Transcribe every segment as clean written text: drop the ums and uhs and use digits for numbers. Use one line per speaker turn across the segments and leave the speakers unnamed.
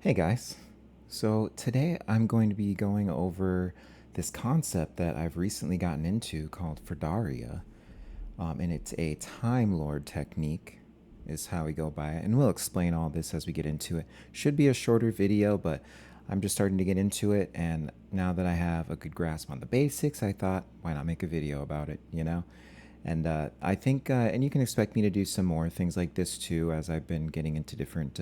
Hey guys. So today I'm going to be going over this concept that I've recently gotten into called Firdaria. And it's a Time Lord technique, is how we go by it. And we'll explain all this as we get into it. Should be a shorter video, but I'm just starting to get into it. And now that I have a good grasp on the basics, I thought, why not make a video about it, you know? And I think, and you can expect me to do some more things like this too, as I've been getting into different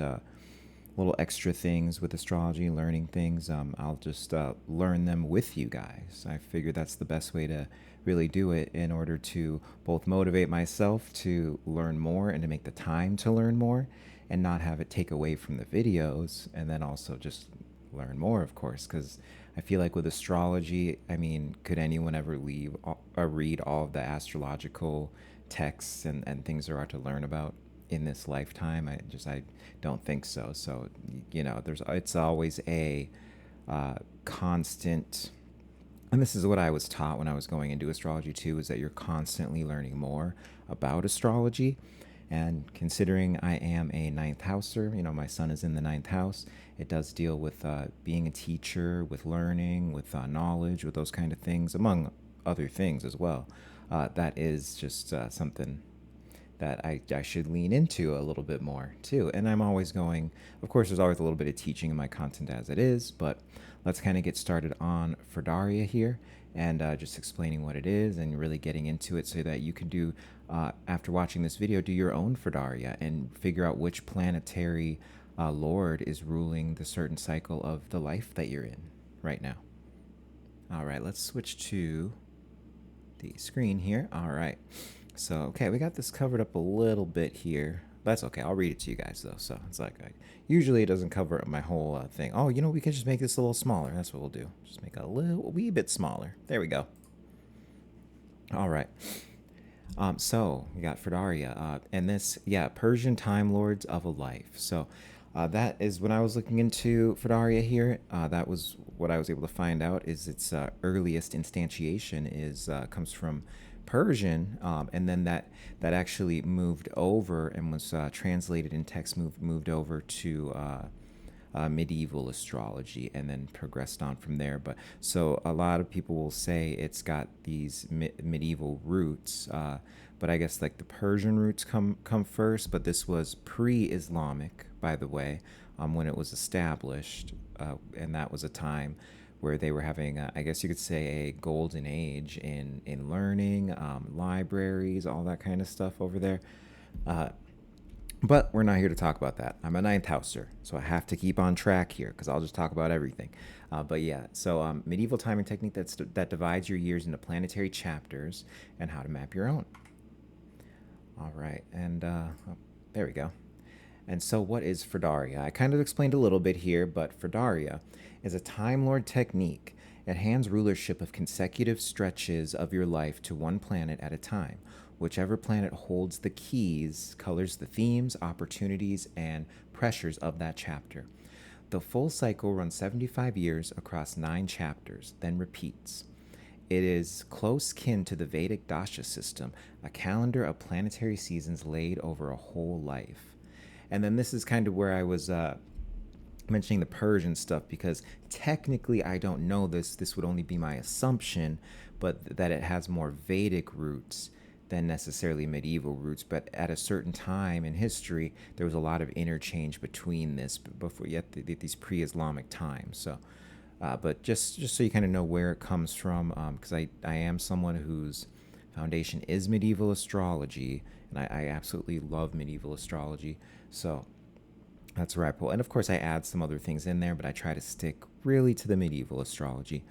little extra things with astrology, learning things. I'll just learn them with you guys. I figure that's the best way to really do it in order to both motivate myself to learn more and to make the time to learn more and not have it take away from the videos, and then also just learn more, of course, because I feel like with astrology, I mean, could anyone ever read all of the astrological texts and things there are to learn about in this lifetime? I don't think so. So it's always a constant, and this is what I was taught when I was going into astrology too, is that you're constantly learning more about astrology. And considering I am a ninth houser, my son is in the ninth house. It does deal with being a teacher, with learning, with knowledge, with those kind of things, among other things as well. That is just something that I should lean into a little bit more too. And I'm always going, of course, there's always a little bit of teaching in my content as it is, but let's kind of get started on Firdaria here and just explaining what it is and really getting into it so that you can do, after watching this video, do your own Firdaria and figure out which planetary lord is ruling the certain cycle of the life that you're in right now. All right, let's switch to the screen here. All right. So, okay, we got this covered up a little bit here. That's okay. I'll read it to you guys, though. So, it's like, usually it doesn't cover up my whole thing. Oh, we can just make this a little smaller. That's what we'll do. Just make it a wee bit smaller. There we go. All right. So, we got Firdaria. And this, yeah, Persian Time Lords of a Life. So, that is when I was looking into Firdaria here. That was what I was able to find out is its earliest instantiation is comes from Persian, and then that actually moved over and was translated in text, moved over to medieval astrology, and then progressed on from there. But so a lot of people will say it's got these medieval roots, but I guess like the Persian roots come first. But this was pre-Islamic, by the way, when it was established, and that was a time where they were having, I guess you could say, a golden age in learning, libraries, all that kind of stuff over there. But we're not here to talk about that. I'm a ninth houser, so I have to keep on track here because I'll just talk about everything. But yeah, so medieval timing technique that divides your years into planetary chapters and how to map your own. All right, and there we go. And so, what is Firdaria? I kind of explained a little bit here, but Firdaria is a Time Lord technique. It hands rulership of consecutive stretches of your life to one planet at a time. Whichever planet holds the keys colors the themes, opportunities, and pressures of that chapter. The full cycle runs 75 years across 9 chapters, then repeats. It is close kin to the Vedic Dasha system, a calendar of planetary seasons laid over a whole life. And then this is kind of where I was mentioning the Persian stuff, because technically I don't know this. This would only be my assumption, but that it has more Vedic roots than necessarily medieval roots. But at a certain time in history, there was a lot of interchange between this before yet these pre-Islamic times. So, but just so you kind of know where it comes from, because I am someone whose foundation is medieval astrology, and I absolutely love medieval astrology. So that's where I pull. And of course, I add some other things in there, but I try to stick really to the medieval astrology.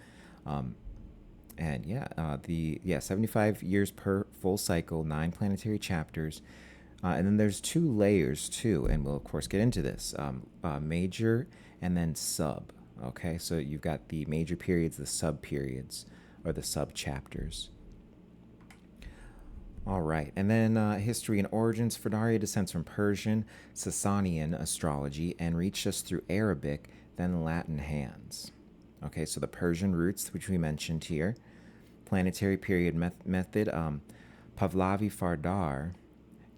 And yeah, 75 years per full cycle, 9 planetary chapters. And then there's 2 layers too, and we'll of course get into this. Major and then sub. Okay, so you've got the major periods, the sub periods, or the sub chapters. All right, and then history and origins. Firdaria descends from Persian, Sassanian astrology, and reached us through Arabic, then Latin hands. Okay, so the Persian roots, which we mentioned here, planetary period method, Pahlavi Firdar,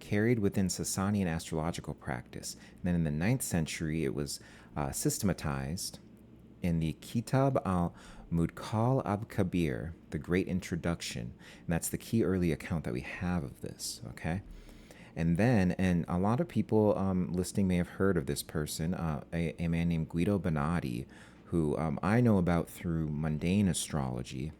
carried within Sassanian astrological practice. And then in the 9th century, it was systematized in the Kitab al-Mudkal ab-Kabir, the Great Introduction. And that's the key early account that we have of this, okay? And then, and a lot of people listening may have heard of this person, a man named Guido Bonatti, who I know about through mundane astrology.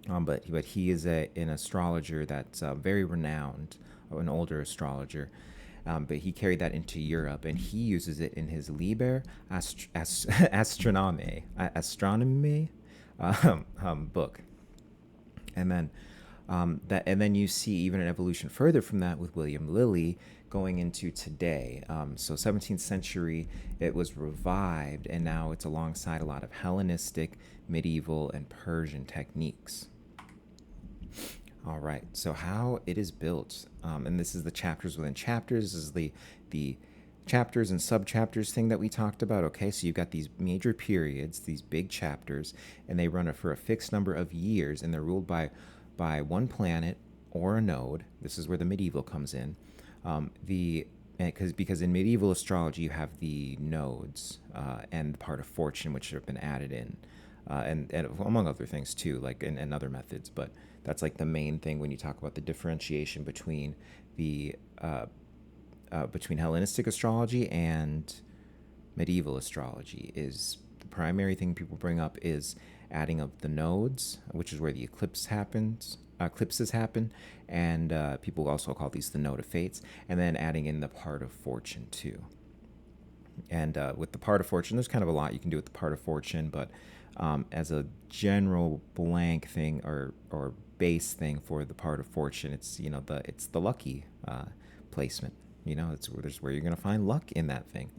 But he is an astrologer that's very renowned, an older astrologer. But he carried that into Europe, and he uses it in his Liber Astronomy book. And then and then you see even an evolution further from that with William Lilly going into today. So 17th century, it was revived, and now it's alongside a lot of Hellenistic, medieval, and Persian techniques. All right, so how it is built, and this is the chapters within chapters. This is the chapters and sub-chapters thing that we talked about. Okay, so you've got these major periods, these big chapters, and they run for a fixed number of years, and they're ruled by one planet or a node. This is where the medieval comes in. Because in medieval astrology you have the nodes and the part of fortune, which have been added in, and among other things too, like and other methods. But that's like the main thing when you talk about the differentiation between the between Hellenistic astrology and medieval astrology. Is the primary thing people bring up is adding of the nodes, which is where the eclipses happen, and people also call these the node of fates, and then adding in the part of fortune too. And with the part of fortune, there's kind of a lot you can do with the part of fortune, but as a general blank thing or base thing for the part of fortune, it's it's the lucky placement. It's where you're going to find luck in that thing.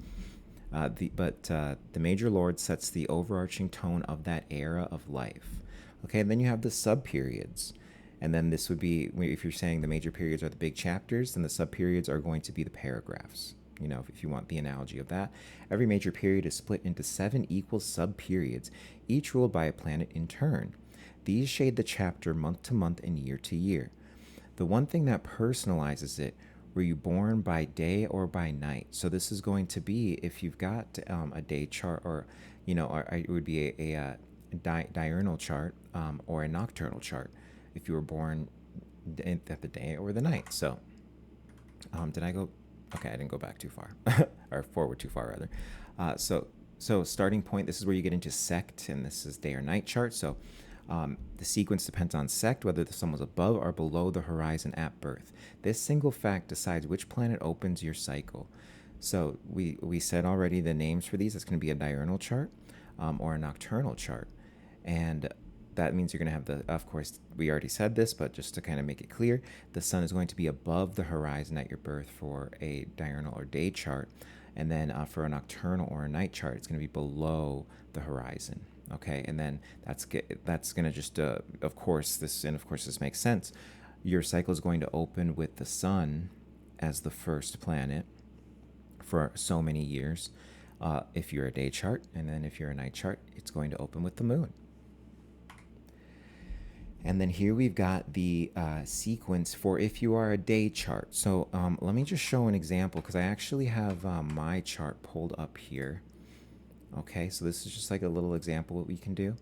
The major lord sets the overarching tone of that era of life. Okay, and then you have the sub-periods. And then this would be, if you're saying the major periods are the big chapters, then the sub-periods are going to be the paragraphs. If you want the analogy of that. Every major period is split into 7 equal sub-periods, each ruled by a planet in turn. These shade the chapter month to month and year to year. The one thing that personalizes it, were you born by day or by night? So this is going to be if you've got a day chart, or it would be a diurnal chart or a nocturnal chart if you were born at the day or the night. So did I go? Okay, I didn't go back too far, or forward too far rather. So starting point, this is where you get into sect, and this is day or night chart. So the sequence depends on sect, whether the sun was above or below the horizon at birth. This single fact decides which planet opens your cycle. So we said already the names for these. It's going to be a diurnal chart or a nocturnal chart. And that means you're going to have of course, we already said this, but just to kind of make it clear, the sun is going to be above the horizon at your birth for a diurnal or day chart. And then for a nocturnal or a night chart, it's going to be below the horizon. Okay, and then that's going to just, of course, this makes sense. Your cycle is going to open with the sun as the first planet for so many years if you're a day chart, and then if you're a night chart, it's going to open with the moon. And then here we've got the sequence for if you are a day chart. So let me just show an example, because I actually have my chart pulled up here. Okay, so this is just like a little example what we can do.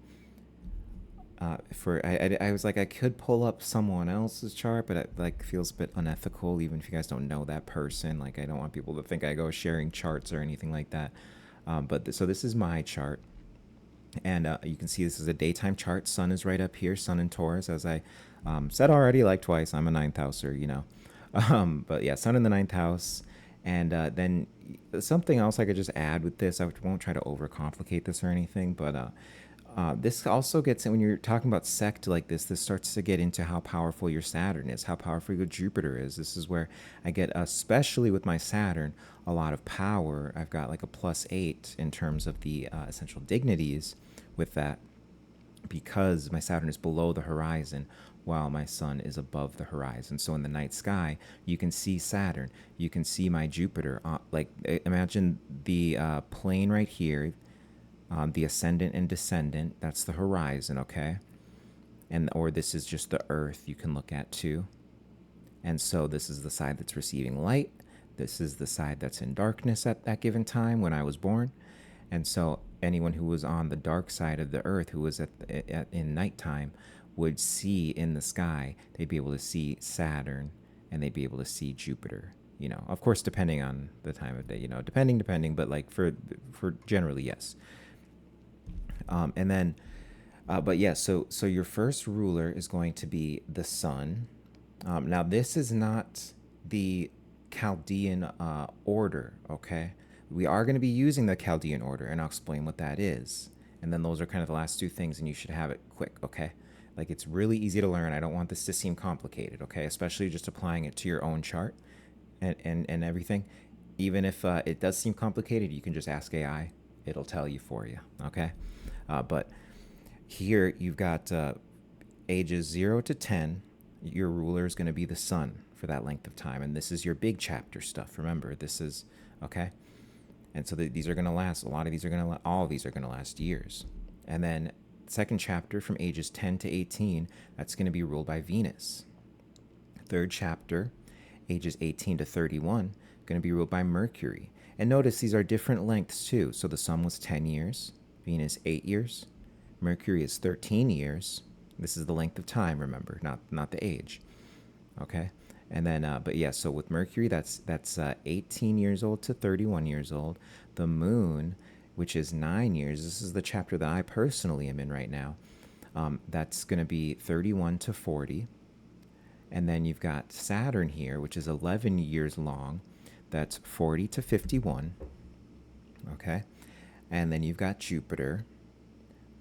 I was like, I could pull up someone else's chart, but it like feels a bit unethical, even if you guys don't know that person. Like, I don't want people to think I go sharing charts or anything like that. So this is my chart. And you can see this is a daytime chart. Sun is right up here, Sun in Taurus, as I said already, like twice. I'm a 9th houser, But yeah, Sun in the 9th house. And then something else I could just add with this, I won't try to overcomplicate this or anything, but this also gets in when you're talking about sect like this starts to get into how powerful your Saturn is, how powerful your Jupiter is. This is where I get, especially with my Saturn, a lot of power. I've got like a +8 in terms of the essential dignities with that, because my Saturn is below the horizon while my sun is above the horizon. So in the night sky, you can see Saturn, you can see my Jupiter. Like, imagine the plane right here, the ascendant and descendant, that's the horizon, okay? Or this is just the Earth you can look at too. And so this is the side that's receiving light. This is the side that's in darkness at that given time when I was born. And so anyone who was on the dark side of the earth, who was in nighttime, would see in the sky, they'd be able to see Saturn and they'd be able to see Jupiter. You know, of course, depending on the time of day, you know, depending, but like for generally, yes. And then, but yeah, so your first ruler is going to be the sun. Now, this is not the Chaldean order, okay? We are going to be using the Chaldean order, and I'll explain what that is. And then those are kind of the last two things, and you should have it quick, okay? Like, it's really easy to learn. I don't want this to seem complicated, okay? Especially just applying it to your own chart and everything. Even if it does seem complicated, you can just ask AI. It'll tell you for you, okay? But here you've got ages 0 to 10. Your ruler is going to be the sun for that length of time. And this is your big chapter stuff. Remember, this is, okay? And so these are going to last, all of these are going to last years. And then second chapter from ages 10 to 18, that's going to be ruled by Venus. Third chapter, ages 18 to 31, going to be ruled by Mercury. And notice these are different lengths too. So the sun was 10 years, Venus 8 years, Mercury is 13 years. This is the length of time, remember, not the age. Okay? And then, but yeah, so with Mercury, that's 18 years old to 31 years old. The moon, which is 9 years, this is the chapter that I personally am in right now. That's going to be 31 to 40. And then you've got Saturn here, which is 11 years long. That's 40 to 51. Okay? And then you've got Jupiter,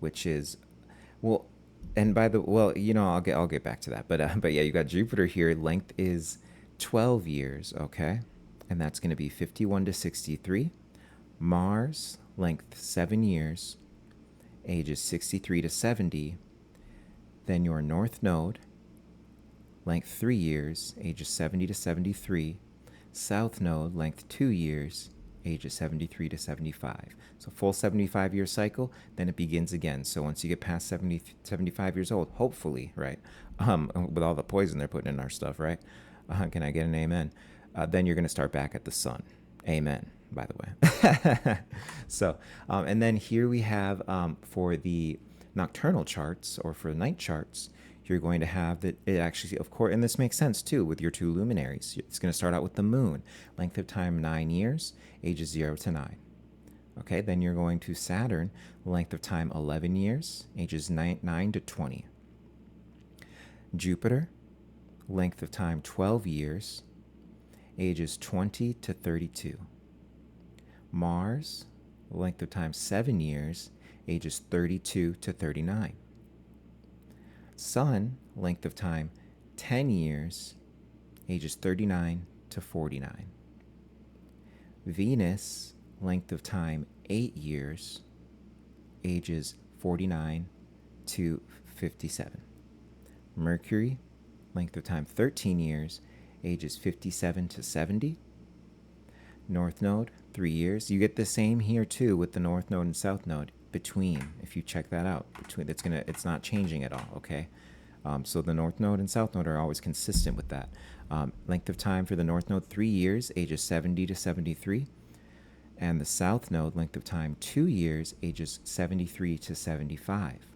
which is, well, and by the, well, you know, I'll get back to that. But yeah, you got Jupiter here. Length is 12 years, okay? And that's going to be 51 to 63. Mars, length 7 years, ages 63 to 70. Then your North Node, length 3 years, ages 70 to 73. South Node, length 2 years, ages 73 to 75. So full 75-year cycle, then it begins again. So once you get past 75 years old, hopefully, right, with all the poison they're putting in our stuff, right? Can I get an amen? Then you're going to start back at the sun. Amen, by the way. So, and then here we have for the nocturnal charts or for night charts, you're going to have that it actually, of course, and this makes sense too with your two luminaries. It's going to start out with the moon. Length of time 9 years, ages 0 to 9. Okay, then you're going to Saturn, length of time 11 years, ages 9 to 20. Jupiter, length of time 12 years, ages 20 to 32. Mars, length of time 7 years, ages 32 to 39. Sun, length of time 10 years, ages 39 to 49. Venus, length of time 8 years, ages 49 to 57. Mercury, length of time 13 years, ages 57 to 70. North Node, 3 years. You get the same here too with the North Node and South Node. Between, if you check that out, between, it's not changing at all, okay? So the North Node and South Node are always consistent with that. Length of time for the North Node 3 years, ages 70 to 73, and the South Node length of time 2 years, ages 73 to 75.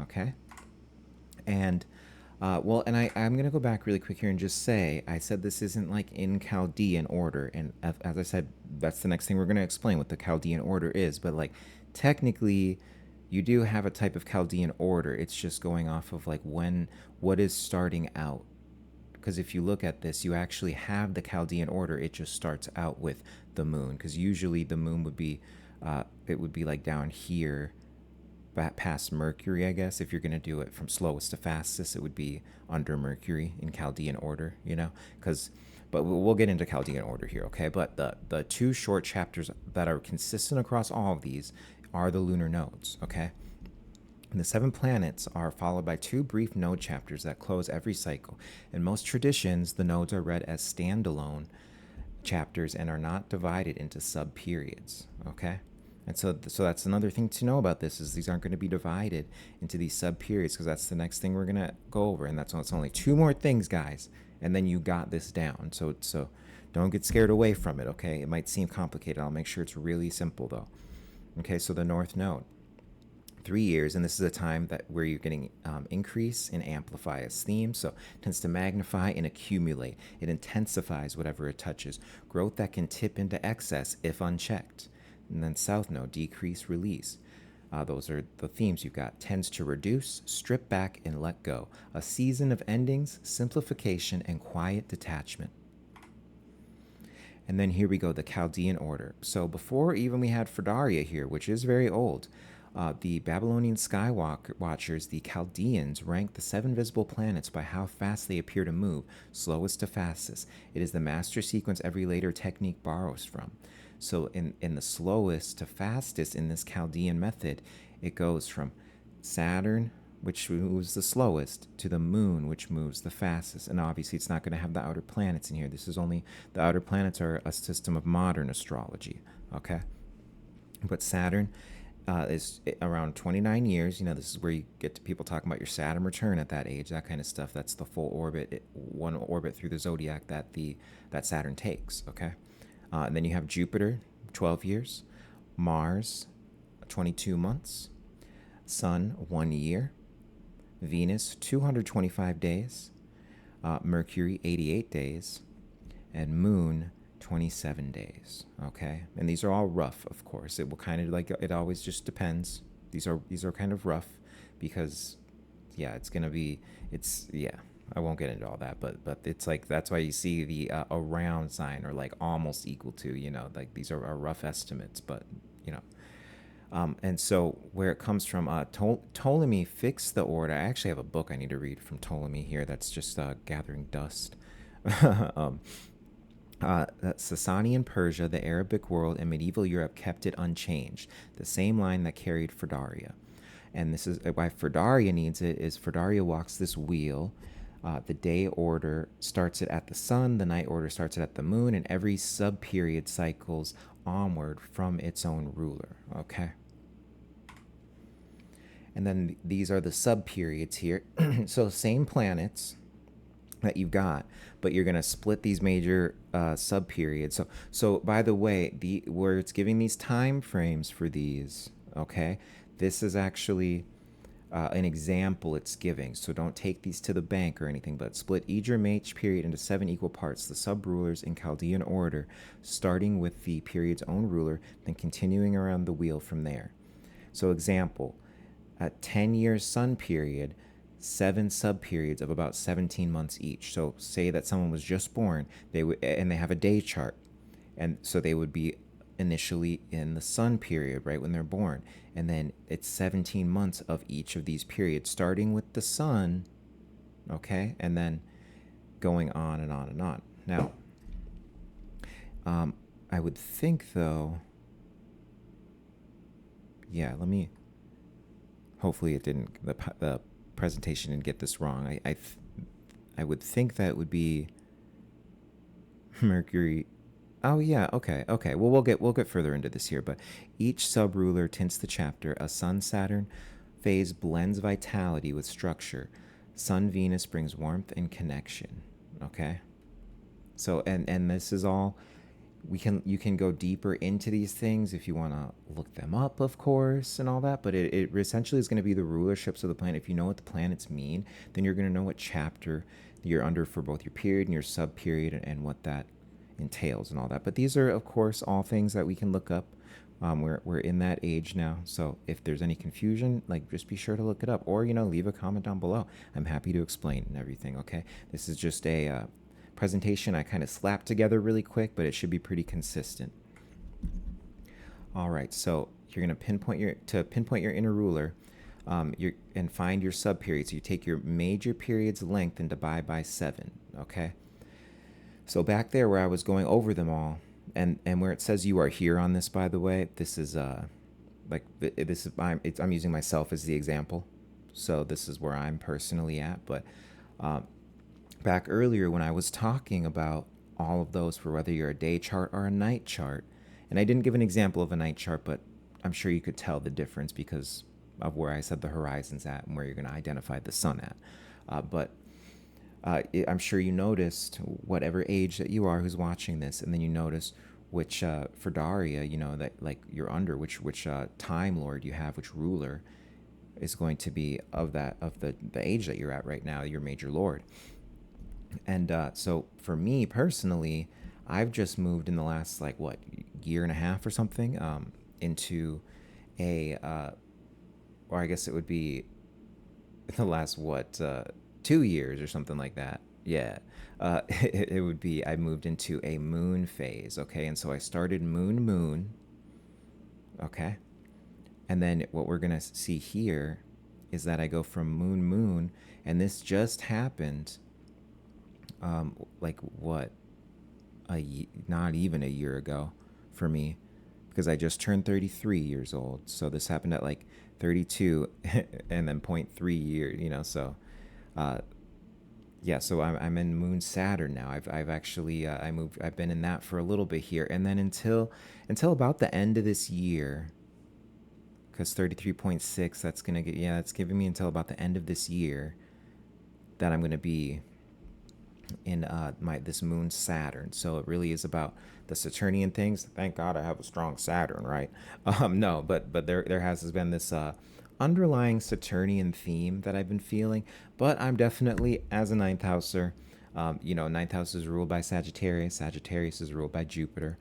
Okay, and well, and I'm gonna go back really quick here and just say I said this isn't like in Chaldean order, and as I said, that's the next thing we're gonna explain what the Chaldean order is, but like. Technically, you do have a type of Chaldean order. It's just going off of like what is starting out. Because if you look at this, you actually have the Chaldean order. It just starts out with the moon. Because usually the moon would be, it would be like down here, past Mercury, I guess. If you're going to do it from slowest to fastest, it would be under Mercury in Chaldean order, you know? But we'll get into Chaldean order here, okay? But the two short chapters that are consistent across all of these are the lunar nodes, okay? And the 7 planets are followed by 2 brief node chapters that close every cycle. In most traditions, the nodes are read as standalone chapters and are not divided into sub-periods, okay? And so that's another thing to know about this is these aren't going to be divided into these sub-periods because that's the next thing we're going to go over. And that's only 2 more things, guys. And then you got this down. So don't get scared away from it, okay? It might seem complicated. I'll make sure it's really simple, though. Okay, so the North Node. 3 years, and this is a time that where you're getting increase and amplify its theme. So it tends to magnify and accumulate. It intensifies whatever it touches. Growth that can tip into excess if unchecked. And then South Node, decrease, release. Those are the themes you've got. Tends to reduce, strip back, and let go. A season of endings, simplification, and quiet detachment. And then here we go, the Chaldean order. So before even we had Firdaria here, which is very old, the Babylonian sky watchers, the Chaldeans, ranked the 7 visible planets by how fast they appear to move, slowest to fastest. It is the master sequence every later technique borrows from. So in the slowest to fastest in this Chaldean method, it goes from Saturn, which moves the slowest, to the moon, which moves the fastest. And obviously it's not going to have the outer planets in here. This is only, the outer planets are a system of modern astrology, okay? But Saturn is around 29 years. You know, this is where you get to people talking about your Saturn return at that age, that kind of stuff. That's the full orbit, one orbit through the zodiac that Saturn takes, okay? And then you have Jupiter, 12 years, Mars, 22 months, Sun, 1 year, Venus, 225 days, Mercury, 88 days, and Moon, 27 days. Okay, and these are all rough, of course. It will kind of, like, it always just depends. These are kind of rough because, yeah, it's gonna be, it's, yeah, I won't get into all that, but it's like, that's why you see the around sign, or like almost equal to, you know, like these are rough estimates, but you know. And so where it comes from, Ptolemy fixed the order. I actually have a book I need to read from Ptolemy here that's just gathering dust. Sassanian Persia, the Arabic world, and medieval Europe kept it unchanged, the same line that carried Firdaria. And this is why Firdaria needs it, is Firdaria walks this wheel. The day order starts it at the sun, the night order starts it at the moon, and every sub-period cycles onward from its own ruler, okay? And then these are the sub-periods here. So same planets that you've got, but you're going to split these major sub-periods. So by the way, where it's giving these time frames for these, okay, this is actually an example it's giving. So don't take these to the bank or anything, but split each H period into 7 equal parts, the sub-rulers in Chaldean order, starting with the period's own ruler, then continuing around the wheel from there. So example, a 10-year sun period, 7 sub-periods of about 17 months each. So say that someone was just born, and they have a day chart, and so they would be initially in the sun period right when they're born, and then it's 17 months of each of these periods, starting with the sun, okay, and then going on and on and on. Now, I would think, though, yeah, let me, hopefully it didn't, the presentation didn't get this wrong. I would think that would be Mercury. Oh yeah, okay. Well, we'll get further into this here, but each sub-ruler tints the chapter. A Sun-Saturn phase blends vitality with structure. Sun-Venus brings warmth and connection. Okay. So and this is all, you can go deeper into these things if you want to look them up, of course, and all that, but it essentially is going to be the rulerships of the planet. If you know what the planets mean, then you're going to know what chapter you're under for both your period and your sub-period, and what that entails and all that. But these are, of course, all things that we can look up. We're in that age now, so if there's any confusion, like, just be sure to look it up, or, you know, leave a comment down below. I'm happy to explain and everything. Okay, this is just a presentation I kind of slapped together really quick, but it should be pretty consistent. All right, so you're going to pinpoint your inner ruler, and find your sub periods. So you take your major period's length and divide by 7. Okay. So back there where I was going over them all, and where it says you are here on this, by the way, this is I'm using myself as the example. So this is where I'm personally at. But back earlier when I was talking about all of those, for whether you're a day chart or a night chart, and I didn't give an example of a night chart, but I'm sure you could tell the difference because of where I said the horizon's at and where you're going to identify the sun at. But I'm sure you noticed whatever age that you are who's watching this, and then you notice which Firdaria, that like you're under, which time lord you have, which ruler is going to be of the age that you're at right now, your major lord. And so for me personally, I've just moved in the last like what year and a half or something into a or I guess it would be the last what 2 years or something like that. Yeah, it would be I moved into a moon phase. Okay, and so I started moon. Okay, and then what we're gonna see here is that I go from moon, and this just happened. Like what not even a year ago for me, because I just turned 33 years old. So this happened at like 32 and then point 0.3 years, so uh, yeah, so I'm in Moon Saturn now. I've actually I've been in that for a little bit here, and then until about the end of this year, because 33.6, that's gonna get, yeah, that's giving me until about the end of this year that I'm gonna be in my this Moon Saturn. So it really is about the Saturnian things. Thank God I have a strong Saturn, right? No, but there has been this underlying Saturnian theme that I've been feeling. But I'm definitely, as a ninth houser, ninth house is ruled by Sagittarius. Sagittarius is ruled by Jupiter.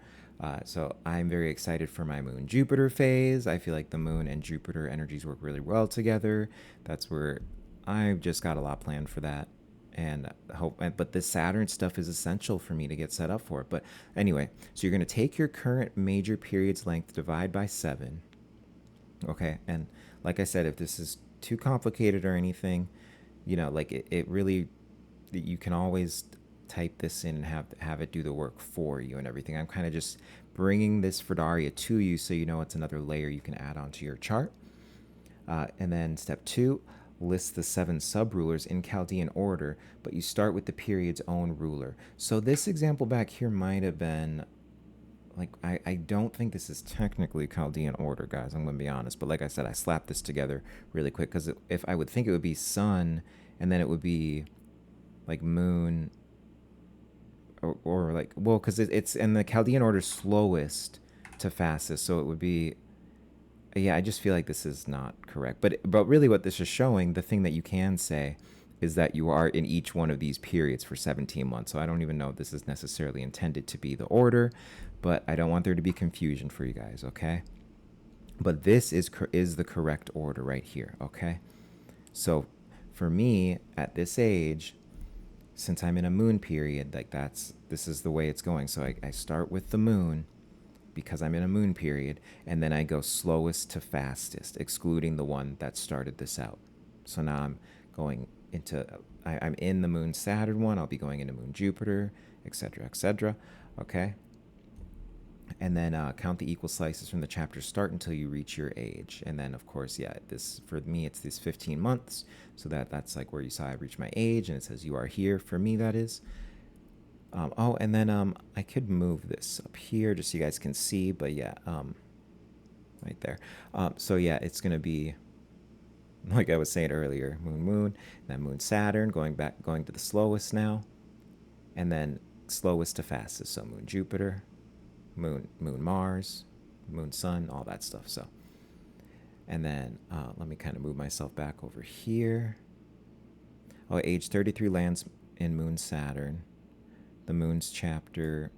So I'm very excited for my Moon Jupiter phase. I feel like the Moon and Jupiter energies work really well together. That's where I've just got a lot planned for that, and hope. But this Saturn stuff is essential for me to get set up for it. But anyway, so you're going to take your current major period's length, divide by 7. Okay, and like I said, if this is too complicated or anything, like it really, you can always type this in and have it do the work for you and everything. I'm kind of just bringing this Firdaria to you so it's another layer you can add onto your chart. And then step 2, list the 7 sub-rulers in Chaldean order, but you start with the period's own ruler. So this example back here might have been, like, I don't think this is technically Chaldean order, guys. I'm going to be honest. But like I said, I slapped this together really quick because if I would think it would be sun, and then it would be like moon, or like, well, because it's in the Chaldean order slowest to fastest. So it would be, yeah, I just feel like this is not correct. But really what this is showing, the thing that you can say is that you are in each one of these periods for 17 months. So I don't even know if this is necessarily intended to be the order, but I don't want there to be confusion for you guys, okay? But this is the correct order right here, okay? So for me, at this age, since I'm in a moon period, like this is the way it's going. So I start with the moon, because I'm in a moon period, and then I go slowest to fastest, excluding the one that started this out. So now I'm going into, I'm in the Moon Saturn one, I'll be going into Moon Jupiter, etc., okay? And then count the equal slices from the chapter start until you reach your age. And then, of course, yeah, this, for me, it's these 15 months, so that's like where you saw I reached my age, and it says you are here, for me, that is. And then I could move this up here just so you guys can see, but yeah, right there. So yeah, it's gonna be like I was saying earlier, moon, then Moon Saturn, going to the slowest now, and then slowest to fastest. So Moon Jupiter, Moon Mars, Moon Sun, all that stuff. So, and then let me kind of move myself back over here. Oh, age 33 lands in Moon Saturn. The moon's chapter's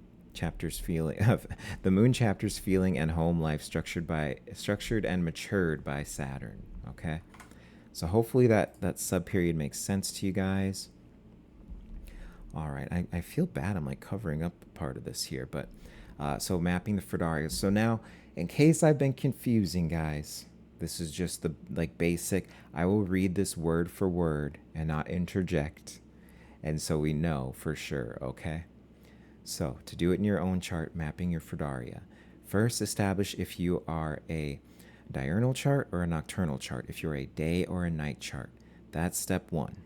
feeling of the moon chapter's feeling and home life structured and matured by Saturn. Okay, so hopefully that sub period makes sense to you guys. All right, I feel bad I'm like covering up part of this here, but so mapping the Firdaria. So now, in case I've been confusing, guys, this is just the like basic. I will read this word for word and not interject. And so we know for sure, okay? So to do it in your own chart, mapping your Firdaria, first establish if you are a diurnal chart or a nocturnal chart, if you're a day or a night chart. That's step 1.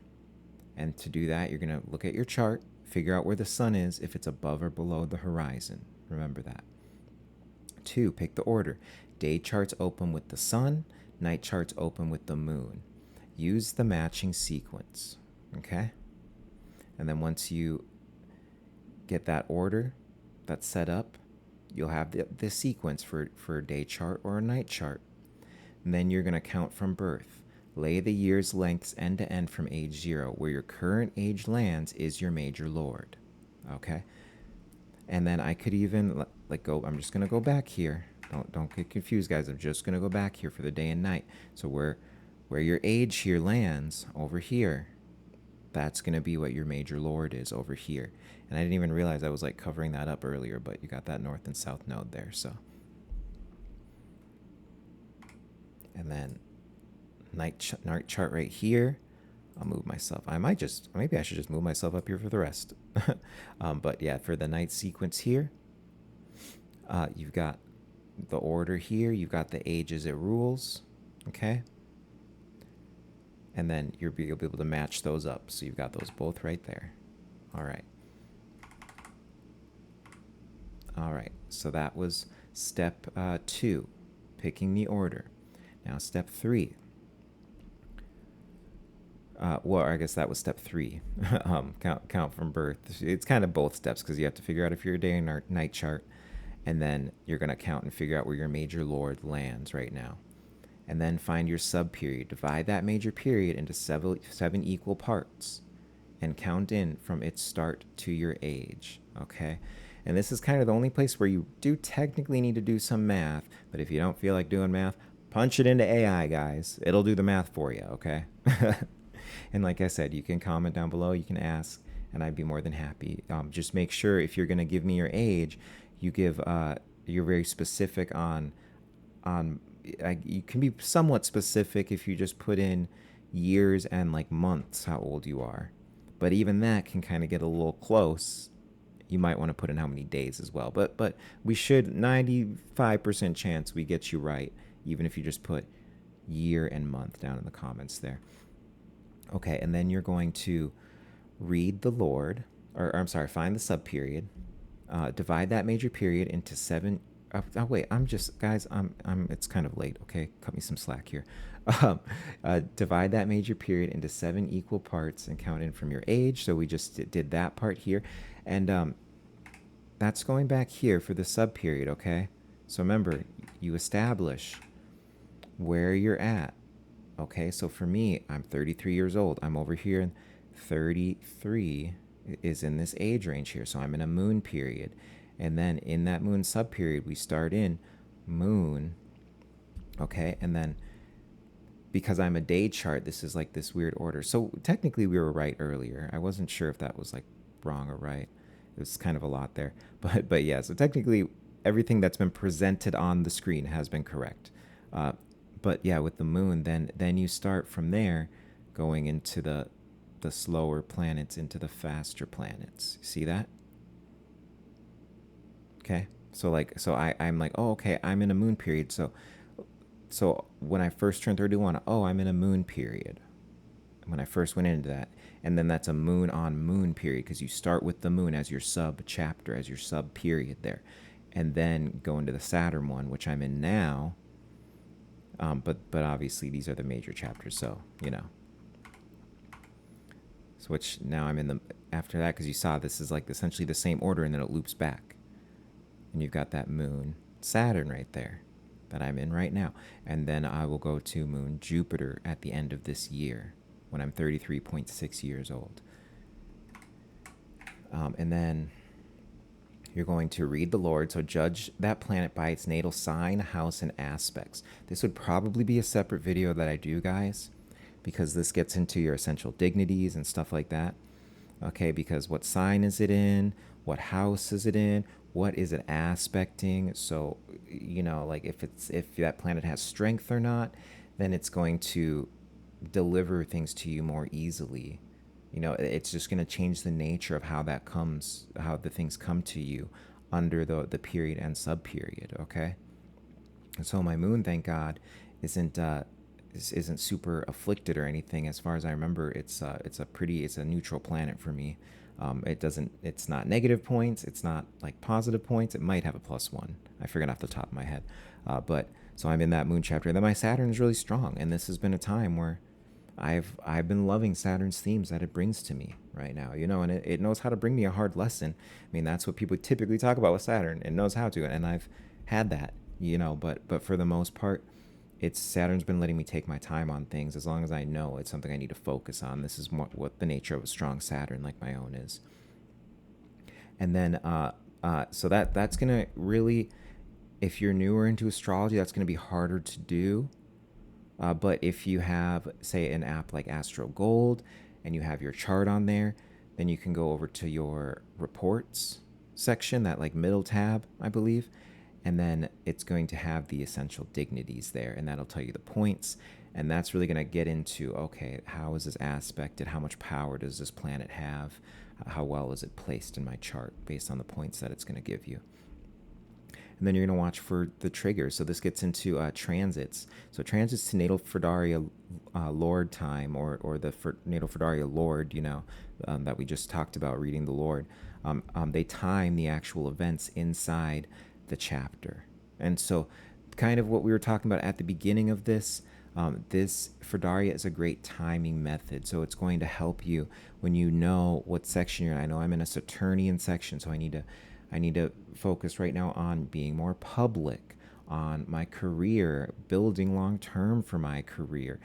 And to do that, you're going to look at your chart, figure out where the sun is, if it's above or below the horizon. Remember that. 2, pick the order. Day charts open with the sun, night charts open with the moon. Use the matching sequence, okay? And then once you get that order that's set up, you'll have the sequence for a day chart or a night chart. And then you're going to count from birth. Lay the year's lengths end to end from age 0. Where your current age lands is your major lord. Okay? And then I could even I'm just going to go back here. Don't get confused, guys. I'm just going to go back here for the day and night. So where your age here lands over here, that's going to be what your major lord is over here. And I didn't even realize I was like covering that up earlier, but you got that north and south node there. So, and then night chart right here. I'll move myself. Maybe I should just move myself up here for the rest. But yeah, for the night sequence here, you've got the order here. You've got the ages it rules. Okay. And then you'll be able to match those up. So you've got those both right there. All right. All right. So that was step 2, picking the order. Now step 3. Well, I guess that was step 3. Count from birth. It's kind of both steps because you have to figure out if you're a day and night chart, and then you're going to count and figure out where your major lord lands right now. And then find your sub-period. Divide that major period into 7 equal parts and count in from its start to your age, okay? And this is kind of the only place where you do technically need to do some math, but if you don't feel like doing math, punch it into AI, guys. It'll do the math for you, okay? And like I said, you can comment down below, you can ask, and I'd be more than happy. Just make sure if you're going to give me your age, you give, you're very specific on you can be somewhat specific if you just put in years and like months how old you are. But even that can kind of get a little close. You might want to put in how many days as well. But we should 95% chance we get you right, even if you just put year and month down in the comments there. Okay, and then you're going to read the Lord, or I'm sorry, find the subperiod, divide that major period into 7. Oh wait, guys, it's kind of late. Okay, cut me some slack here. Divide that major period into 7 equal parts and count in from your age. So we just did that part here, and that's going back here for the sub period. Okay, so remember, you establish where you're at. Okay, so for me, I'm 33 years old. I'm over here, and 33 is in this age range here. So I'm in a moon period. And then in that moon subperiod, we start in moon, okay? And then because I'm a day chart, this is like this weird order. So technically we were right earlier. I wasn't sure if that was like wrong or right. It was kind of a lot there. But yeah, so technically everything that's been presented on the screen has been correct. But yeah, with the moon, then you start from there going into the slower planets, into the faster planets. See that? Okay, so I'm like, oh, okay, I'm in a moon period. So when I first turned 31, oh, I'm in a moon period. When I first went into that, and then that's a moon on moon period because you start with the moon as your sub chapter, as your sub period there, and then go into the Saturn one, which I'm in now. But obviously these are the major chapters, so you know. So which now I'm in the after that because you saw this is like essentially the same order, and then it loops back. And you've got that moon Saturn right there that I'm in right now. And then I will go to moon Jupiter at the end of this year when I'm 33.6 years old. And then you're going to read the Lord. So judge that planet by its natal sign, house, and aspects. This would probably be a separate video that I do, guys, because this gets into your essential dignities and stuff like that. Okay, because what sign is it in? What house is it in? What is it aspecting? So, you know, like if that planet has strength or not, then it's going to deliver things to you more easily. You know, it's just going to change the nature of how the things come to you under the period and sub period. Okay. And so my moon, thank God, isn't super afflicted or anything. As far as I remember, it's a neutral planet for me. It's not negative points. It's not like positive points. It might have a +1. I forget off the top of my head. But so I'm in that moon chapter. And then my Saturn is really strong. And this has been a time where I've been loving Saturn's themes that it brings to me right now, and it knows how to bring me a hard lesson. I mean, that's what people typically talk about with Saturn. It knows how to, and I've had that, but for the most part, it's Saturn's been letting me take my time on things as long as I know it's something I need to focus on. This is what the nature of a strong Saturn like my own is. And then so that's gonna really, if you're newer into astrology, that's gonna be harder to do. But if you have, say, an app like Astro Gold and you have your chart on there, then you can go over to your reports section, that like middle tab, I believe, and then it's going to have the essential dignities there, and that'll tell you the points. And that's really going to get into, okay, how is this aspected? How much power does this planet have? How well is it placed in my chart based on the points that it's going to give you? And then you're going to watch for the triggers. So this gets into transits. So transits to natal Firdaria Lord time, or the natal Firdaria Lord, that we just talked about, reading the Lord. They time the actual events inside the chapter. And so kind of what we were talking about at the beginning of this, this Firdaria is a great timing method. So it's going to help you when you know what section you're in. I know I'm in a Saturnian section, so I need to focus right now on being more public, on my career, building long term for my career.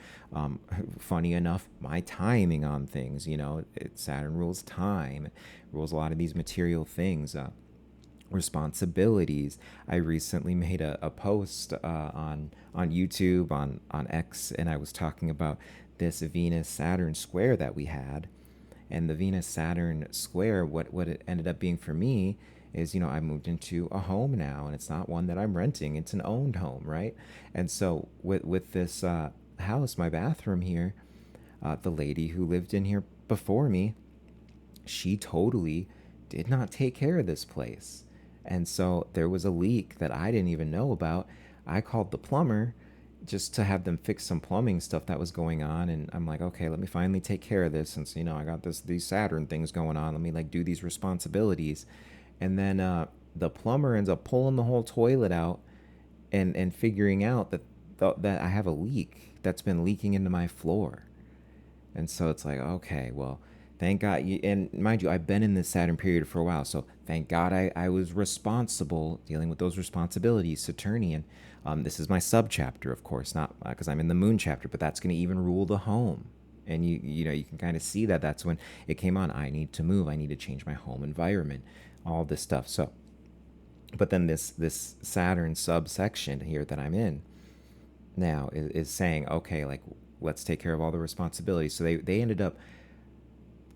Funny enough, my timing on things, Saturn rules time, rules a lot of these material things. Responsibilities. I recently made a post on YouTube, on X, and I was talking about this Venus Saturn square that we had. And the Venus Saturn square, what it ended up being for me is, I moved into a home now, and it's not one that I'm renting, it's an owned home, right? And so with this house, my bathroom here, the lady who lived in here before me, she totally did not take care of this place. And so there was a leak that I didn't even know about. I called the plumber just to have them fix some plumbing stuff that was going on, and I'm like, okay, let me finally take care of this, since I got these Saturn things going on. Let me do these responsibilities. And then the plumber ends up pulling the whole toilet out and figuring out that I have a leak that's been leaking into my floor. And so it's like, okay, well, thank God. And mind you, I've been in this Saturn period for a while, so thank God I was responsible, dealing with those responsibilities, Saturnian. This is my sub-chapter, of course, not because I'm in the moon chapter, but that's going to even rule the home. And you can kind of see that's when it came on. I need to move. I need to change my home environment, all this stuff. So, but then this Saturn subsection here that I'm in now is saying, okay, let's take care of all the responsibilities. So they ended up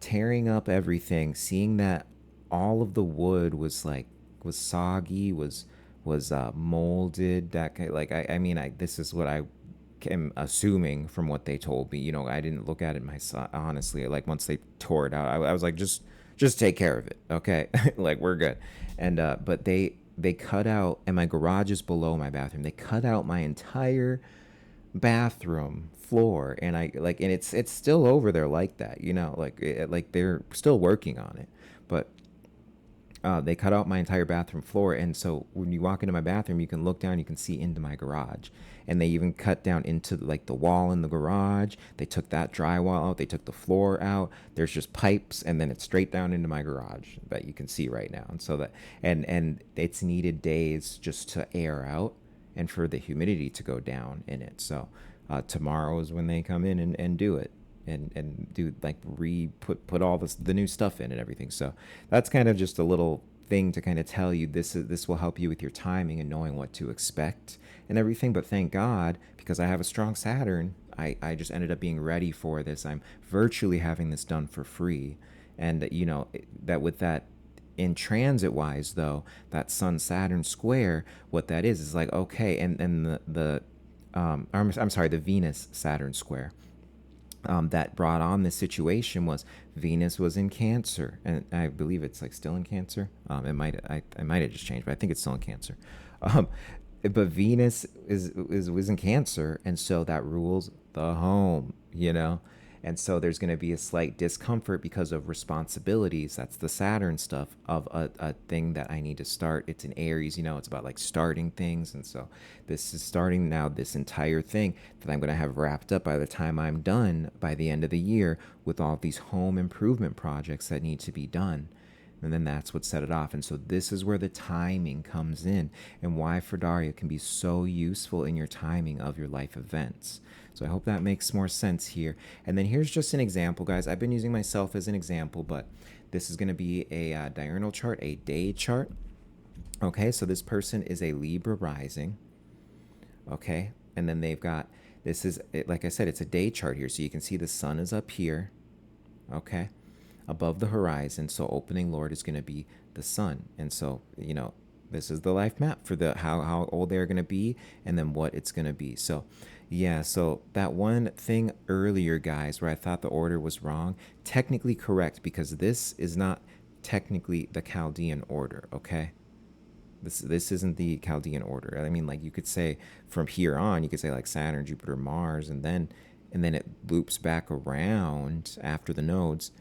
tearing up everything, seeing that all of the wood was soggy, was molded. That I mean, this is what I am assuming from what they told me. I didn't look at it myself, honestly. Once they tore it out, I was like, just take care of it, okay? We're good. And but they cut out, and my garage is below my bathroom. They cut out my entire bathroom floor, and and it's still over there like that, they're still working on it. But they cut out my entire bathroom floor, and so when you walk into my bathroom, you can look down, you can see into my garage. And they even cut down into the wall in the garage. They took that drywall out, they took the floor out. There's just pipes, and then it's straight down into my garage that you can see right now. And so and it's needed days just to air out and for the humidity to go down in it. So tomorrow is when they come in and do it, and do put all the new stuff in and everything. So that's kind of just a little thing to kind of tell you this will help you with your timing and knowing what to expect and everything. But thank God, because I have a strong Saturn, I just ended up being ready for this. I'm virtually having this done for free. And that with that, in transit wise though, that Sun Saturn square, what that is okay. And I'm sorry, the Venus Saturn square that brought on this situation was Venus was in Cancer, and I believe it's still in Cancer. It might have just changed, but I think it's still in Cancer. But Venus was in Cancer, and so that rules the home, And so there's going to be a slight discomfort because of responsibilities. That's the Saturn stuff of a thing that I need to start. It's in Aries, it's about like starting things. And so this is starting now, this entire thing that I'm going to have wrapped up by the time I'm done by the end of the year with all these home improvement projects that need to be done. And then that's what set it off. And so this is where the timing comes in and why Firdaria can be so useful in your timing of your life events. So I hope that makes more sense here. And then here's just an example, guys. I've been using myself as an example, but this is going to be a diurnal chart, a day chart. Okay, so this person is a Libra rising. Okay, and then they've got, this is, like I said, it's a day chart here. So you can see the sun is up here. Okay, above the horizon. So opening lord is going to be the sun. And so, this is the life map for the how old they're going to be and then what it's going to be. So yeah, so that one thing earlier, guys, where I thought the order was wrong, technically correct, because this is not technically the Chaldean order. Okay, this isn't the Chaldean order. I mean, like, you could say from here on, you could say like Saturn, Jupiter, Mars, and then it loops back around after the nodes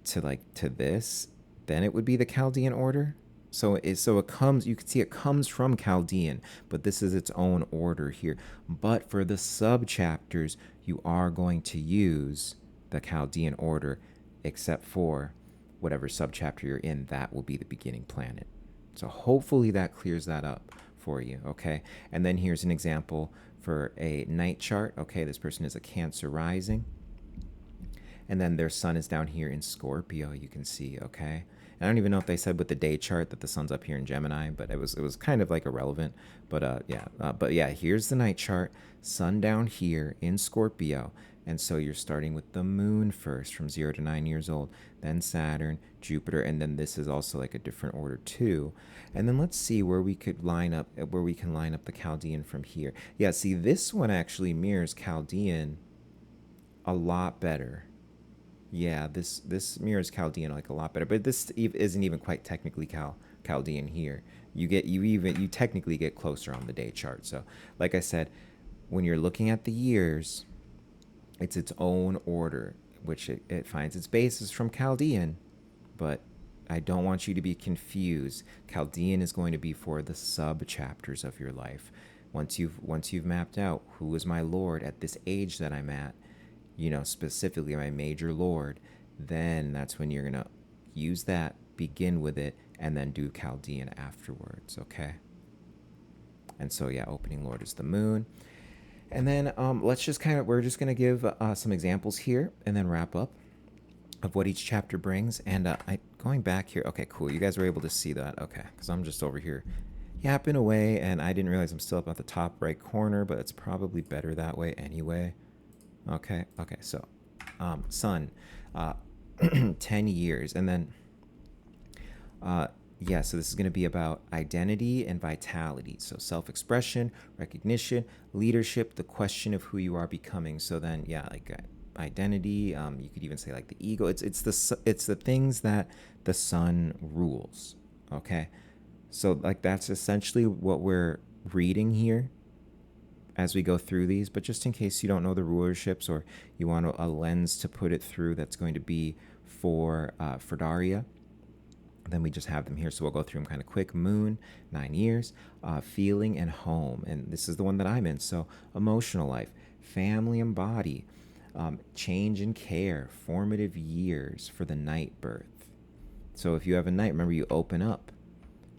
to this, then it would be the Chaldean order. So it comes, you can see it comes from Chaldean, but this is its own order here. But for the sub chapters, you are going to use the Chaldean order, except for whatever sub chapter you're in, that will be the beginning planet. So hopefully that clears that up for you, okay? And then here's an example for a night chart. Okay, this person is a Cancer rising. And then their sun is down here in Scorpio, you can see, okay? And I don't even know if they said with the day chart that the sun's up here in Gemini, but it was kind of like irrelevant. But yeah, here's the night chart, sun down here in Scorpio. And so you're starting with the moon first from 0 to 9 years old, then Saturn, Jupiter, and then this is also like a different order too. And then let's see where we can line up the Chaldean from here. Yeah, see, this one actually mirrors Chaldean a lot better. Yeah, this mirrors Chaldean like a lot better, but this isn't even quite technically Chaldean here. You technically get closer on the day chart. So, like I said, when you're looking at the years, it's its own order, which it finds its basis from Chaldean, but I don't want you to be confused. Chaldean is going to be for the sub chapters of your life. Once you've mapped out who is my lord at this age that I'm at, specifically my major lord, then that's when you're going to use that, begin with it, and then do Chaldean afterwards, okay? And so, yeah, opening lord is the moon. And then we're just going to give some examples here and then wrap up of what each chapter brings. And going back here, okay, cool. You guys were able to see that, okay, because I'm just over here yapping away, and I didn't realize I'm still up at the top right corner, but it's probably better that way anyway. Okay, so sun, 10 years. And then, yeah, so this is going to be about identity and vitality. So self-expression, recognition, leadership, the question of who you are becoming. So then, yeah, like identity, you could even say like the ego. It's the things that the sun rules, okay? So like that's essentially what we're reading here as we go through these, but just in case you don't know the rulerships or you want a lens to put it through that's going to be for Firdaria, then we just have them here. So we'll go through them kind of quick. Moon, 9 years, feeling and home. And this is the one that I'm in. So emotional life, family and body, change and care, formative years for the night birth. So if you have a night, remember you open up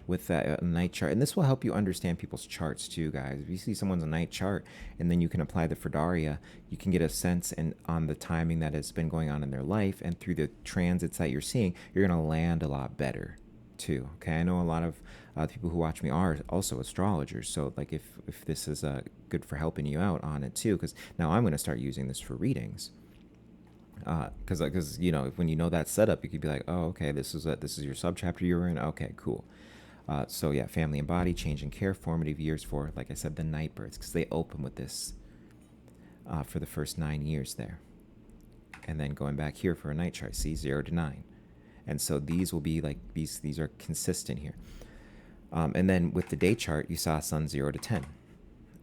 with that night chart, and this will help you understand people's charts too, guys. If you see someone's night chart and then you can apply the Firdaria, you can get a sense on the timing that has been going on in their life, and through the transits that you're seeing, you're going to land a lot better too, okay? I know a lot of people who watch me are also astrologers, so like if this is good for helping you out on it too, because now I'm going to start using this for readings. Because when you know that setup, you could be like, oh, okay, this is your subchapter you're in. Okay, cool. So yeah, family and body, change and care, formative years for, like I said, the night births, because they open with this for the first 9 years there. And then going back here for a night chart, see 0 to 9. And so these will be like, these are consistent here. And then with the day chart, you saw sun 0 to 10.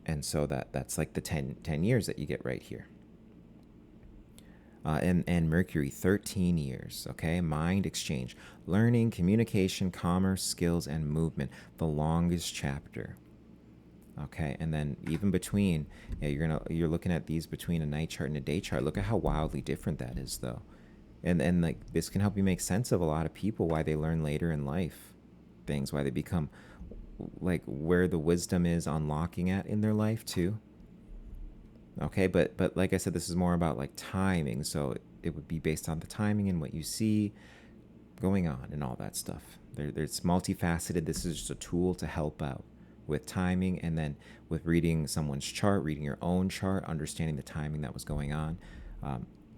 And so that's like the 10 years that you get right here. And Mercury, 13 years. Okay, mind exchange, learning, communication, commerce, skills, and movement. The longest chapter. Okay, and then even between, yeah, you're looking at these between a night chart and a day chart. Look at how wildly different that is, though. And like this can help you make sense of a lot of people, why they learn later in life things, why they become like where the wisdom is unlocking at in their life too. Okay, but like I said, this is more about like timing, so it would be based on the timing and what you see going on and all that stuff. There's multifaceted. This is just a tool to help out with timing, and then with reading someone's chart, reading your own chart, understanding the timing that was going on.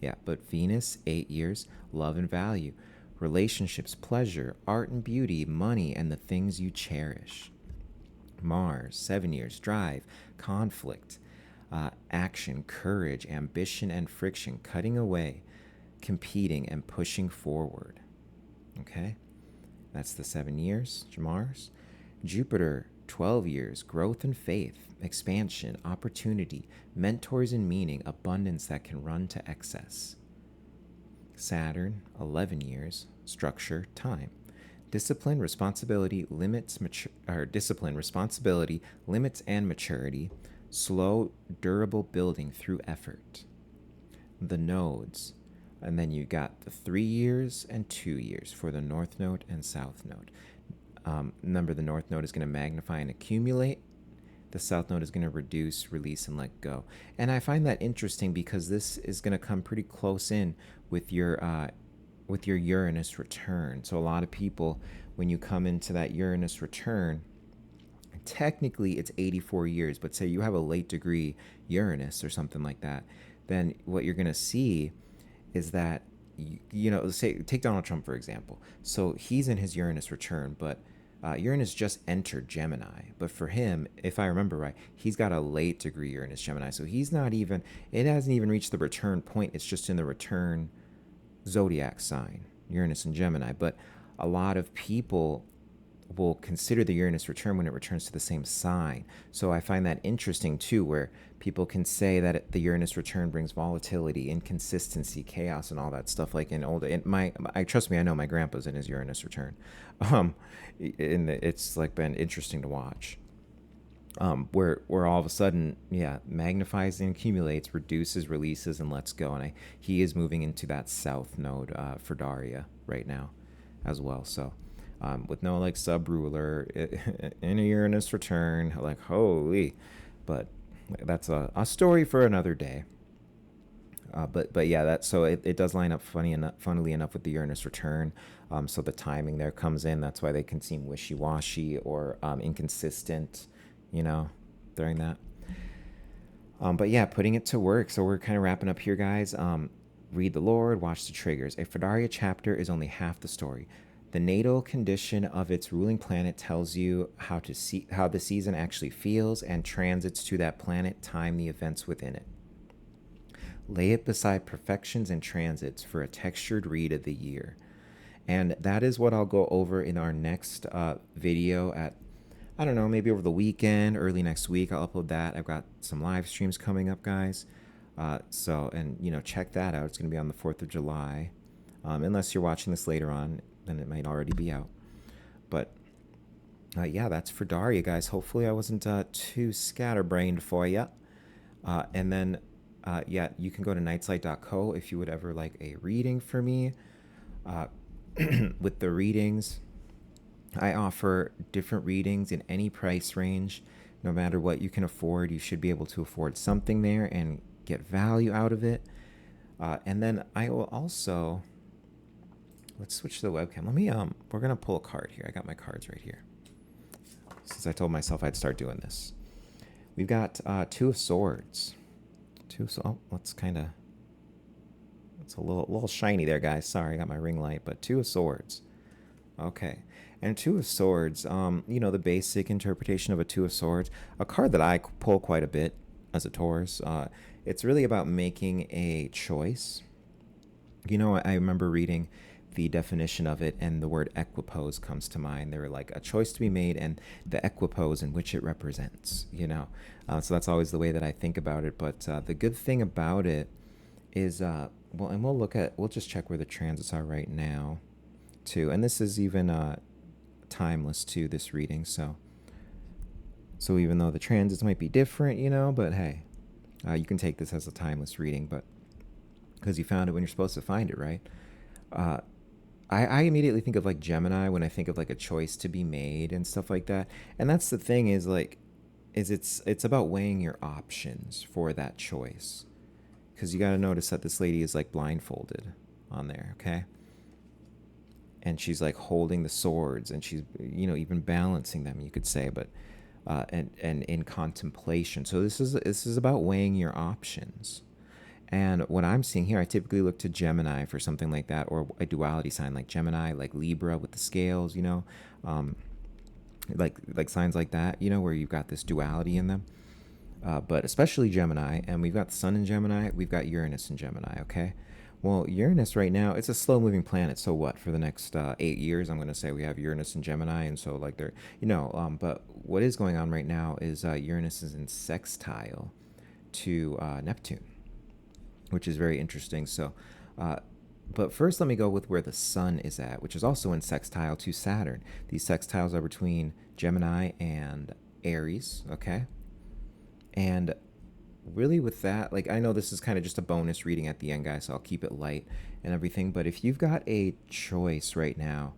Yeah, but Venus, 8 years, love and value, relationships, pleasure, art and beauty, money, and the things you cherish. Mars, 7 years, drive, conflict, action, courage, ambition, and friction, cutting away, competing, and pushing forward. Okay, that's the 7 years, Mars. Jupiter, 12 years, growth and faith, expansion, opportunity, mentors and meaning, abundance that can run to excess. Saturn, 11 years, structure, time. Discipline, responsibility, limits and maturity, slow, durable building through effort. The nodes, and then you got the 3 years and 2 years for the North Node and South Node. Remember, the North Node is going to magnify and accumulate. The South Node is going to reduce, release, and let go. And I find that interesting because this is going to come pretty close in with your Uranus return. So a lot of people, when you come into that Uranus return, technically it's 84 years, but say you have a late degree Uranus or something like that, then what you're going to see is that, say, take Donald Trump, for example. So he's in his Uranus return, but Uranus just entered Gemini. But for him, if I remember right, he's got a late degree Uranus Gemini. So he's not even, it hasn't even reached the return point. It's just in the return zodiac sign, Uranus and Gemini. But a lot of people will consider the Uranus return when it returns to the same sign. So I find that interesting too, where people can say that the Uranus return brings volatility, inconsistency, chaos, and all that stuff. Like trust me, I know my grandpa's in his Uranus return. It's like been interesting to watch. Where all of a sudden, yeah, magnifies and accumulates, reduces, releases, and lets go. And he is moving into that South Node, Firdaria, right now, as well. So, with no like sub ruler in a Uranus return, like holy, but that's a story for another day. But yeah, it does line up funnily enough with the Uranus return. So the timing there comes in. That's why they can seem wishy-washy or inconsistent, during that. But yeah, putting it to work. So we're kind of wrapping up here, guys. Read the Lord, watch the triggers. A Firdaria chapter is only half the story. The natal condition of its ruling planet tells you how the season actually feels, and transits to that planet time the events within it. Lay it beside profections and transits for a textured read of the year. And that is what I'll go over in our next video at, I don't know, maybe over the weekend, early next week. I'll upload that. I've got some live streams coming up, guys. Check that out. It's going to be on the 4th of July. Unless you're watching this later on, then it might already be out. But yeah, that's Firdaria, guys. Hopefully I wasn't too scatterbrained for you. And then, yeah, you can go to nightslight.co if you would ever like a reading for me. With the readings, I offer different readings in any price range. No matter what you can afford, you should be able to afford something there and get value out of it. And then I will also, let's switch to the webcam. We're going to pull a card here. I got my cards right here, since I told myself I'd start doing this. We've got Two of Swords. It's a little shiny there, guys. Sorry, I got my ring light, but Two of Swords. Okay. And Two of Swords, the basic interpretation of a Two of Swords, a card that I pull quite a bit as a Taurus. It's really about making a choice. I remember reading the definition of it, and the word equipoise comes to mind. They were like a choice to be made and the equipoise in which it represents, So that's always the way that I think about it. But the good thing about it is well, and we'll just check where the transits are right now too. And this is even timeless to this reading. So even though the transits might be different, but hey, you can take this as a timeless reading, but because you found it when you're supposed to find it, right? Uh, I immediately think of like Gemini when I think of like a choice to be made and stuff like that. And that's the thing is like, is it's about weighing your options for that choice. Because you got to notice that this lady is like blindfolded on there, okay? And she's like holding the swords and she's even balancing them, you could say, but and in contemplation. So this is about weighing your options. And what I'm seeing here, I typically look to Gemini for something like that, or a duality sign like Gemini, like Libra with the scales, um, like signs like that, where you've got this duality in them. But especially Gemini, and we've got the Sun in Gemini, we've got Uranus in Gemini, okay? Well, Uranus right now, it's a slow moving planet. So what? For the next 8 years, I'm going to say we have Uranus in Gemini. And so, like, but what is going on right now is Uranus is in sextile to Neptune, which is very interesting. So, but first, let me go with where the Sun is at, which is also in sextile to Saturn. These sextiles are between Gemini and Aries, okay? And really, with that, like, I know this is kind of just a bonus reading at the end, guys, so I'll keep it light and everything. But if you've got a choice right now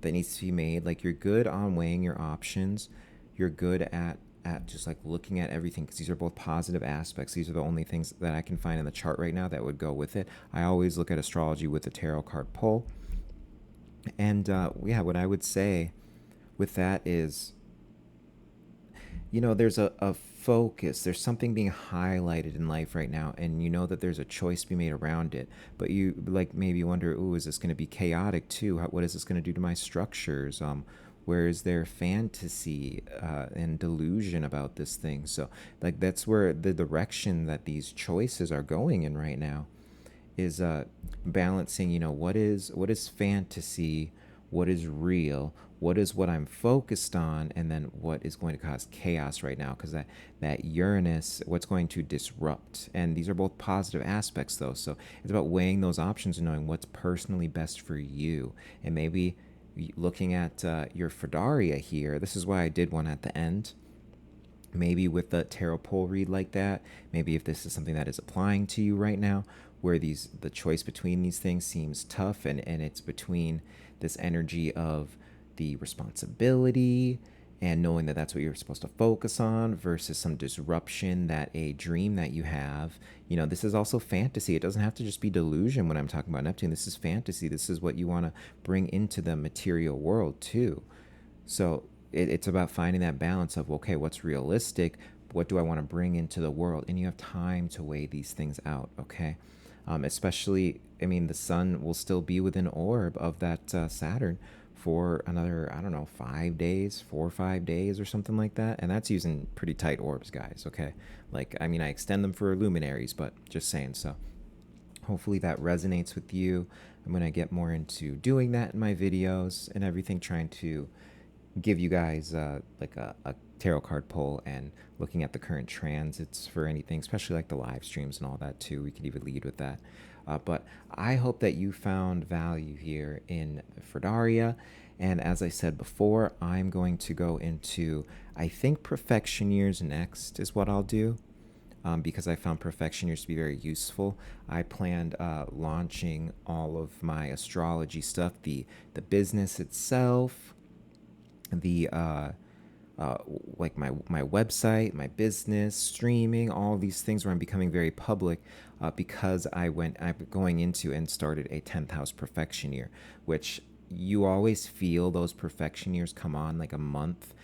that needs to be made, like, you're good on weighing your options, you're good at just like looking at everything, because these are both positive aspects. These are the only things that I can find in the chart right now that would go with it. I always look at astrology with a tarot card pull. And yeah, what I would say with that is, there's a focus, there's something being highlighted in life right now, and you know that there's a choice to be made around it, but you like maybe wonder, ooh, is this going to be chaotic too? What is this going to do to my structures? Where is there fantasy and delusion about this thing? So like that's where the direction that these choices are going in right now is balancing, what is fantasy, what is real, what is what I'm focused on, and then what is going to cause chaos right now, because that Uranus, what's going to disrupt. And these are both positive aspects though, so it's about weighing those options and knowing what's personally best for you. And maybe looking at your Firdaria here, this is why I did one at the end. Maybe with the tarot pull read like that, maybe if this is something that is applying to you right now, where the choice between these things seems tough, and it's between this energy of the responsibility and knowing that that's what you're supposed to focus on versus some disruption, that a dream that you have. This is also fantasy. It doesn't have to just be delusion when I'm talking about Neptune. This is fantasy. This is what you want to bring into the material world too. So it's about finding that balance of, okay, what's realistic? What do I want to bring into the world? And you have time to weigh these things out, okay? Especially, I mean, the Sun will still be within orb of that Saturn for another, I don't know, 5 days, 4 or 5 days or something like that. And that's using pretty tight orbs, guys, okay? Like, I mean, I extend them for luminaries, but just saying. So hopefully that resonates with you. I'm going to get more into doing that in my videos and everything, trying to give you guys like a tarot card pull and looking at the current transits for anything, especially like the live streams and all that too. We could even lead with that. But I hope that you found value here in Firdaria. And as I said before, I'm going to go into, I think Profection years next is what I'll do. Because I found Profection years to be very useful. I planned launching all of my astrology stuff, the business itself, the like my website, my business, streaming, all these things where I'm becoming very public, because I'm going into and started a 10th house Profection year, which you always feel those Profection years come on like a month.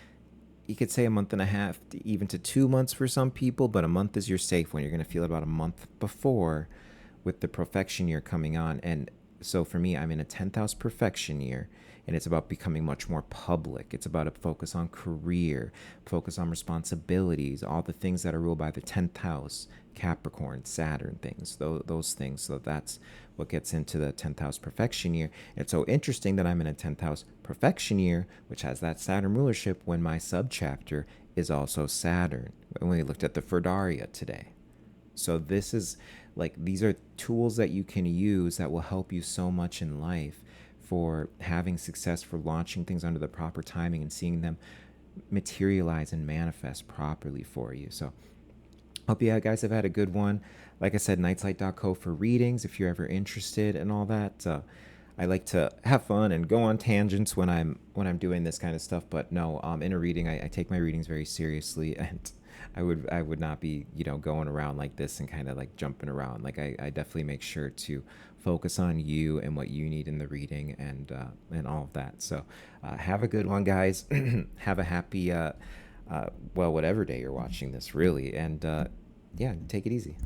You could say a month and a half, even to 2 months for some people, but a month is your safe one. You're going to feel it about a month before with the Profection year coming on. And so for me, I'm in a 10th house Profection year, and it's about becoming much more public. It's about a focus on career, focus on responsibilities, all the things that are ruled by the 10th house, Capricorn, Saturn things, those things. So that's what gets into the 10th house Profection year. It's so interesting that I'm in a 10th house Profection year, which has that Saturn rulership, when my subchapter is also Saturn, when we looked at the Firdaria today. So this is like, these are tools that you can use that will help you so much in life for having success, for launching things under the proper timing and seeing them materialize and manifest properly for you. So hope you guys have had a good one. Like I said, nightslight.co for readings if you're ever interested and all that. I like to have fun and go on tangents when I'm doing this kind of stuff. But no, in a reading, I take my readings very seriously, and I would not be going around like this and kind of like jumping around. Like I definitely make sure to focus on you and what you need in the reading and all of that. So have a good one, guys. Have a happy well, whatever day you're watching this, really, and yeah, take it easy.